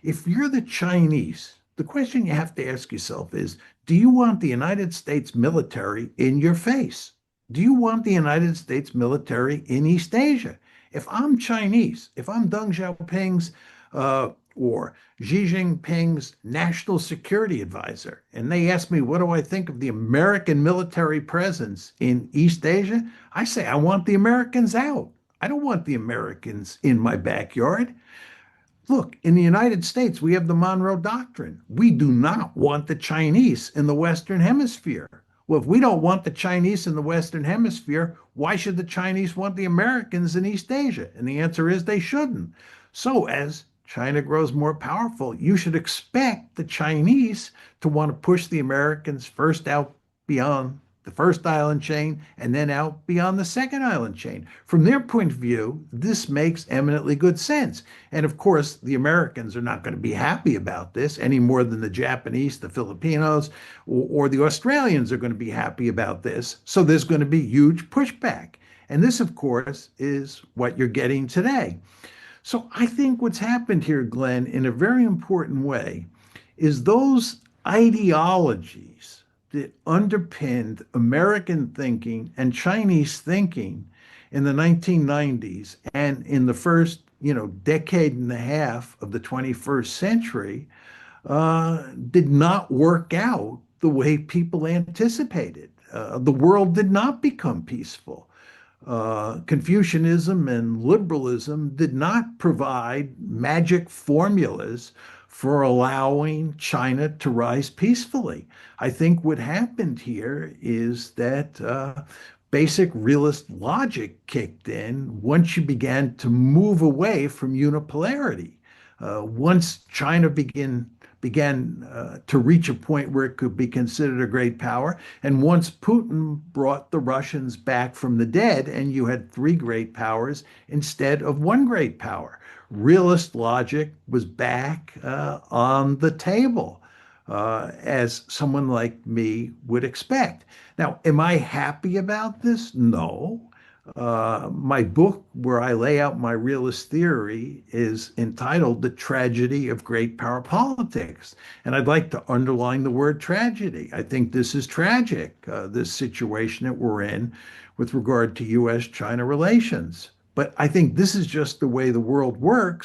If you're the Chinese, the question you have to ask yourself is, do you want the United States military in your face? Do you want the United States military in East Asia? If I'm Chinese, if I'm Deng Xiaoping's or Xi Jinping's national security advisor, and they ask me, what do I think of the American military presence in East Asia? I say, I want the Americans out. I don't want the Americans in my backyard. Look, in the United States, we have the Monroe Doctrine. We do not want the Chinese in the Western Hemisphere. Well, if we don't want the Chinese in the Western Hemisphere, why should the Chinese want the Americans in East Asia? And the answer is they shouldn't. So, as China grows more powerful, you should expect the Chinese to want to push the Americans first out beyond the first island chain and then out beyond the second island chain. From their point of view, this makes eminently good sense. And of course, the Americans are not going to be happy about this any more than the Japanese, the Filipinos, or the Australians are going to be happy about this. So there's going to be huge pushback. And this, of course, is what you're getting today. So I think what's happened here, Glenn, in a very important way, is those ideologies that underpinned American thinking and Chinese thinking in the 1990s and in the first, decade and a half of the 21st century did not work out the way people anticipated. The world did not become peaceful. Confucianism and liberalism did not provide magic formulas for allowing China to rise peacefully. I think what happened here is that basic realist logic kicked in once you began to move away from unipolarity. Once China began to reach a point where it could be considered a great power. And once Putin brought the Russians back from the dead, and you had three great powers instead of one great power, realist logic was back on the table, as someone like me would expect. Now, am I happy about this? No. My book, where I lay out my realist theory, is entitled The Tragedy of Great Power Politics. And I'd like to underline the word tragedy. I think this is tragic, this situation that we're in with regard to US China relations. But I think this is just the way the world works.